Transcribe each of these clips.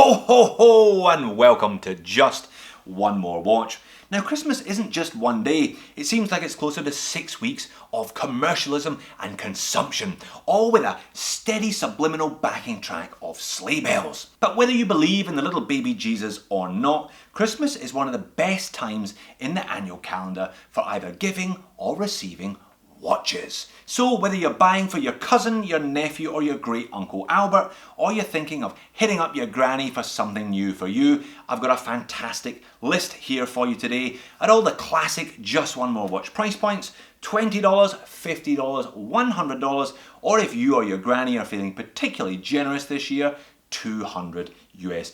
Ho ho ho, and welcome to Just One More Watch. Now Christmas isn't just one day, it seems like it's closer to 6 weeks of commercialism and consumption, all with a steady subliminal backing track of sleigh bells. But whether you believe in the little baby Jesus or not, Christmas is one of the best times in the annual calendar for either giving or receiving watches. So whether you're buying for your cousin, your nephew or your great uncle Albert, or you're thinking of hitting up your granny for something new for you, I've got a fantastic list here for you today at all the classic Just One More Watch price points: $20, $50, $100, or if you or your granny are feeling particularly generous this year, $200 US.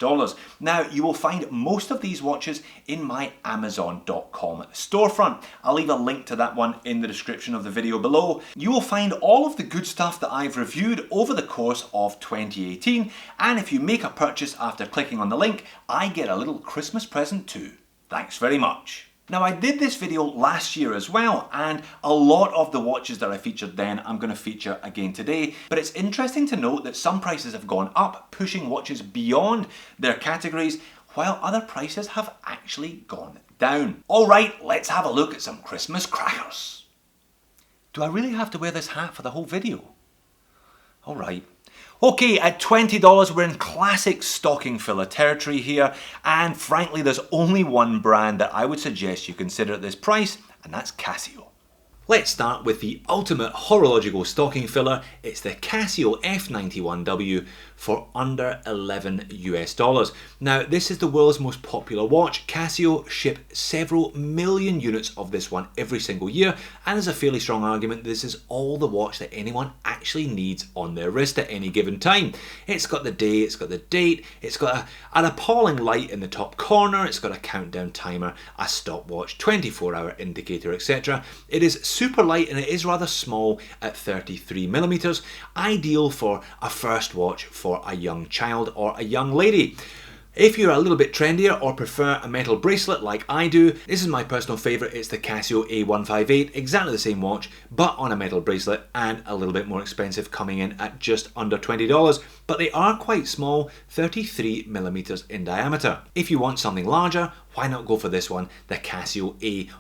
Now you will find most of these watches in my Amazon.com storefront. I'll leave a link to that one in the description of the video below. You will find all of the good stuff that I've reviewed over the course of 2018, and if you make a purchase after clicking on the link, I get a little Christmas present too. Thanks very much. Now I did this video last year as well, and a lot of the watches that I featured then I'm going to feature again today, but it's interesting to note that some prices have gone up, pushing watches beyond their categories, while other prices have actually gone down. Alright, let's have a look at some Christmas crackers. Do I really have to wear this hat for the whole video? Alright. Okay, at $20 we're in classic stocking filler territory here, and frankly there's only one brand that I would suggest you consider at this price, and that's Casio. Let's start with the ultimate horological stocking filler. It's the Casio F91W for under $11 US. Now this is the world's most popular watch. Casio ship several million units of this one every single year, and there's a fairly strong argument this is all the watch that anyone actually needs on their wrist at any given time. It's got the day, it's got the date, it's got an appalling light in the top corner, it's got a countdown timer, a stopwatch, 24-hour indicator, etc. It is super light and it is rather small at 33mm, ideal for a first watch for a young child or a young lady. If you're a little bit trendier or prefer a metal bracelet like I do, this is my personal favourite. It's the Casio A158, exactly the same watch but on a metal bracelet and a little bit more expensive, coming in at just under $20, but they are quite small, 33mm in diameter. If you want something larger, why not go for this one, the Casio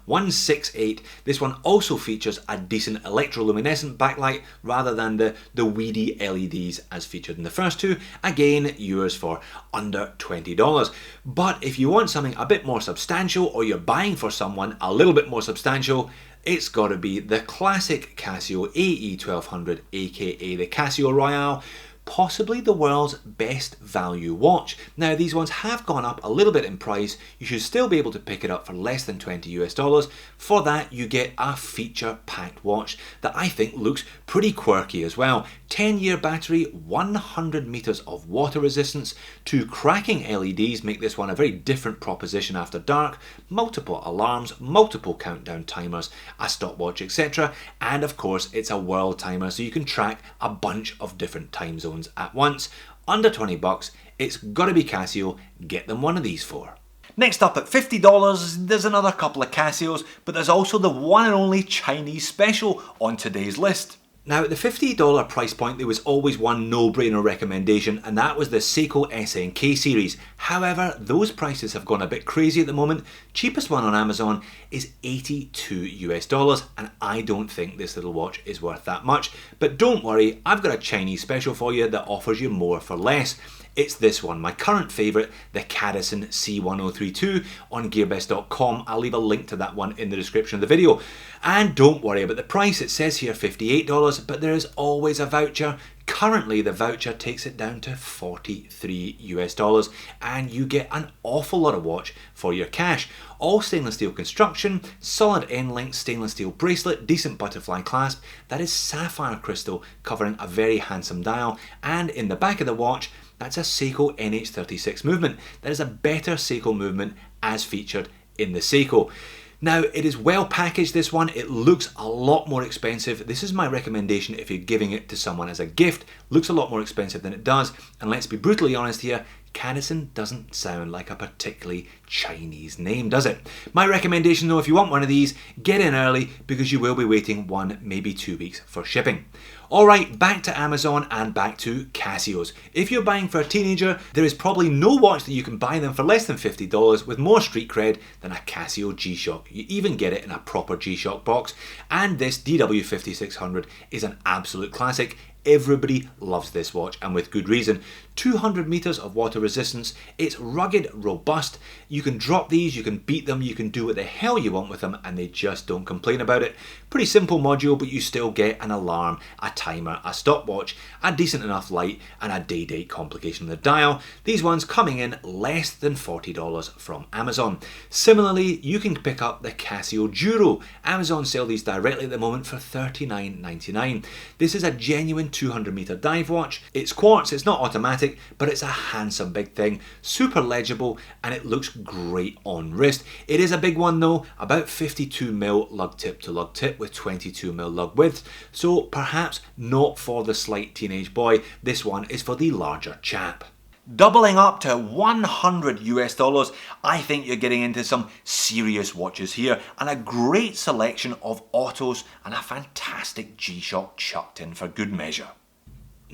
A168. This one also features a decent electroluminescent backlight rather than the weedy LEDs as featured in the first two. Again, yours for under $20. But if you want something a bit more substantial, or you're buying for someone a little bit more substantial, it's got to be the classic Casio AE1200, aka the Casio Royale, possibly the world's best value watch. Now these ones have gone up a little bit in price. You should still be able to pick it up for less than $20 US. For that you get a feature packed watch that I think looks pretty quirky as well. 10-year battery, 100 meters of water resistance, 2 cracking LEDs make this one a very different proposition after dark, multiple alarms, multiple countdown timers, a stopwatch, etc. And of course it's a world timer, so you can track a bunch of different time zones at once. Under 20 bucks, it's gotta be Casio. Get them one of these for. Next up at $50, there's another couple of Casios, but there's also the one and only Chinese special on today's list. Now at the $50 price point there was always one no-brainer recommendation, and that was the Seiko SNK series. However, those prices have gone a bit crazy at the moment. Cheapest one on Amazon is $82 US, and I don't think this little watch is worth that much. But don't worry, I've got a Chinese special for you that offers you more for less. It's this one, my current favourite, the Cadison C1032 on GEARBEST.com. I'll leave a link to that one in the description of the video. And don't worry about the price, it says here $58, but there is always a voucher. Currently the voucher takes it down to $43 US, and you get an awful lot of watch for your cash. All stainless steel construction, solid end length stainless steel bracelet, decent butterfly clasp, that is sapphire crystal covering a very handsome dial, and in the back of the watch that's a Seiko NH36 movement. That is a better Seiko movement as featured in the Seiko. Now it is well packaged, this one. It looks a lot more expensive. This is my recommendation if you're giving it to someone as a gift. Looks a lot more expensive than it does, and let's be brutally honest here, Cadison doesn't sound like a particularly Chinese name, does it? My recommendation though, if you want one of these, get in early because you will be waiting 1, maybe 2 weeks for shipping. Alright, back to Amazon and back to Casios. If you're buying for a teenager, there is probably no watch that you can buy them for less than $50 with more street cred than a Casio G-Shock. You even get it in a proper G-Shock box, and this DW5600 is an absolute classic. Everybody loves this watch, and with good reason. 200 meters of water resistance, it's rugged, robust, you can drop these, you can beat them, you can do what the hell you want with them, and they just don't complain about it. Pretty simple module, but you still get an alarm, a timer, a stopwatch, a decent enough light, and a day-date complication on the dial. These ones coming in less than $40 from Amazon. Similarly, you can pick up the Casio Duro. Amazon sell these directly at the moment for $39.99. This is a genuine 200 meter dive watch. It's quartz, it's not automatic, but it's a handsome big thing, super legible, and it looks great on wrist. It is a big one though, about 52mm lug tip to lug tip with 22mm lug width, so perhaps not for the slight teenage boy. This one is for the larger chap. Doubling up to $100, I think you're getting into some serious watches here, and a great selection of autos and a fantastic G-Shock chucked in for good measure.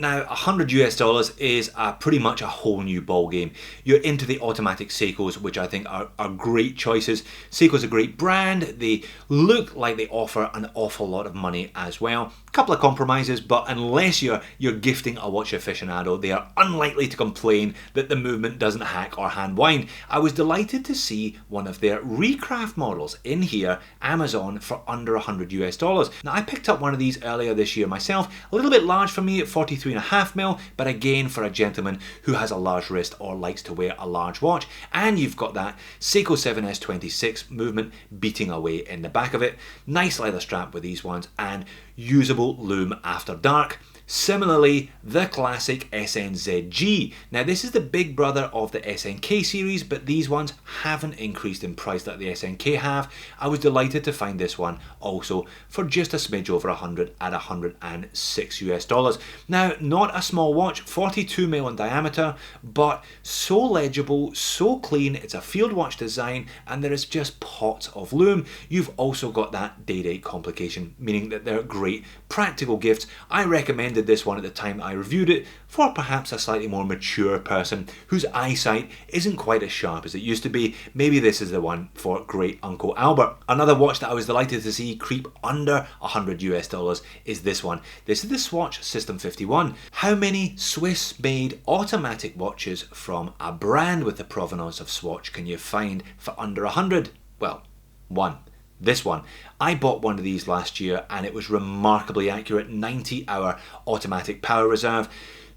Now, $100 is pretty much a whole new ball game. You're into the automatic Seikos, which I think are great choices. Seiko's a great brand. They look like they offer an awful lot of money as well. A couple of compromises, but unless you're gifting a watch aficionado, they are unlikely to complain that the movement doesn't hack or hand wind. I was delighted to see one of their recraft models in here, Amazon, for under $100. Now, I picked up one of these earlier this year myself, a little bit large for me at 43.5mm, but again for a gentleman who has a large wrist or likes to wear a large watch. And you've got that Seiko 7S26 movement beating away in the back of it. Nice leather strap with these ones, and usable lume after dark. Similarly, the classic SNZG. Now this is the big brother of the SNK series, but these ones haven't increased in price like the SNK have. I was delighted to find this one also for just a smidge over 100 at $106. Now, not a small watch, 42mm in diameter, but so legible, so clean. It's a field watch design, and there is just pots of lume. You've also got that day-date complication, meaning that they're great practical gifts. I recommended this one at the time I reviewed it for perhaps a slightly more mature person whose eyesight isn't quite as sharp as it used to be. Maybe this is the one for great Uncle Albert. Another watch that I was delighted to see creep under $100 is this one. This is the Swatch System 51. How many Swiss-made automatic watches from a brand with the provenance of Swatch can you find for under 100? Well, one. This one. I bought one of these last year and it was remarkably accurate, 90-hour automatic power reserve.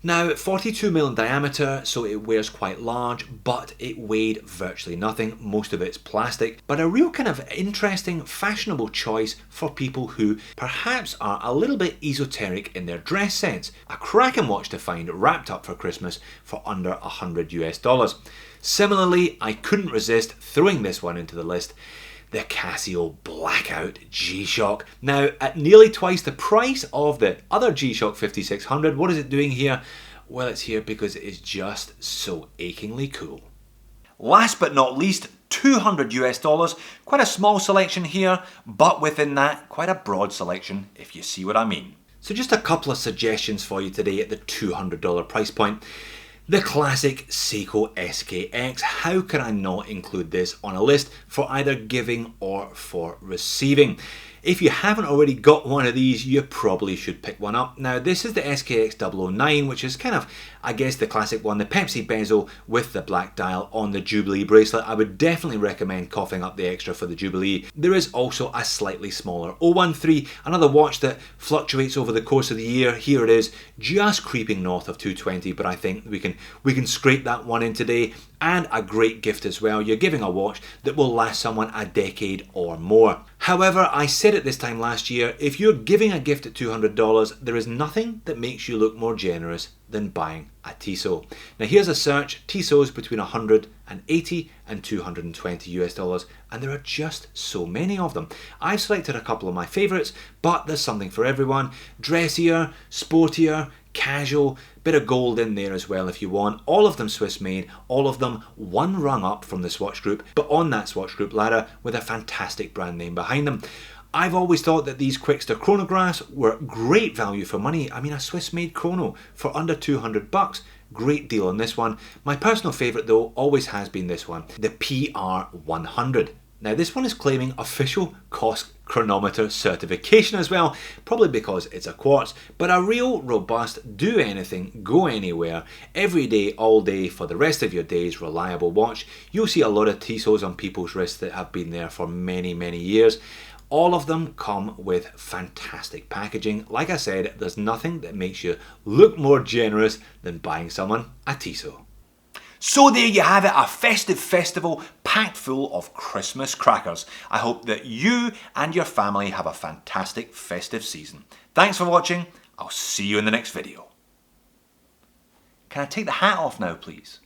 Now, 42mm in diameter, so it wears quite large, but it weighed virtually nothing. Most of it's plastic, but a real kind of interesting, fashionable choice for people who perhaps are a little bit esoteric in their dress sense. A cracking watch to find wrapped up for Christmas for under $100. Similarly, I couldn't resist throwing this one into the list. The Casio Blackout G-Shock. Now, at nearly twice the price of the other G-Shock 5600, what is it doing here? Well, it's here because it is just so achingly cool. Last but not least, $200. Quite a small selection here, but within that, quite a broad selection, if you see what I mean. So just a couple of suggestions for you today at the $200 price point. The classic Seiko SKX. How can I not include this on a list for either giving or for receiving? If you haven't already got one of these, you probably should pick one up. Now, this is the SKX 009, which is kind of, I guess, the classic one, the Pepsi bezel with the black dial on the Jubilee bracelet. I would definitely recommend coughing up the extra for the Jubilee. There is also a slightly smaller 013, another watch that fluctuates over the course of the year. Here it is, just creeping north of 220, but I think we can scrape that one in today. And a great gift as well. You're giving a watch that will last someone a decade or more. However, I said it this time last year, if you're giving a gift at $200, there is nothing that makes you look more generous than buying a Tissot. Now here's a search, Tissot's between $180 and $220, and there are just so many of them. I've selected a couple of my favourites, but there's something for everyone. Dressier, sportier, casual, bit of gold in there as well if you want. All of them Swiss made, all of them one rung up from the Swatch Group, but on that Swatch Group ladder with a fantastic brand name behind them. I've always thought that these Quickster chronographs were great value for money. I mean, a Swiss made chrono for under 200 bucks. Great deal on this one. My personal favourite though always has been this one, the PR100. Now this one is claiming official COSC chronometer certification as well, probably because it's a quartz, but a real robust, do anything, go anywhere, every day, all day, for the rest of your days, reliable watch. You'll see a lot of Tissots on people's wrists that have been there for many, many years. All of them come with fantastic packaging. Like I said, there's nothing that makes you look more generous than buying someone a Tissot. So there you have it, a festive festival packed full of Christmas crackers. I hope that you and your family have a fantastic festive season. Thanks for watching. I'll see you in the next video. Can I take the hat off now, please?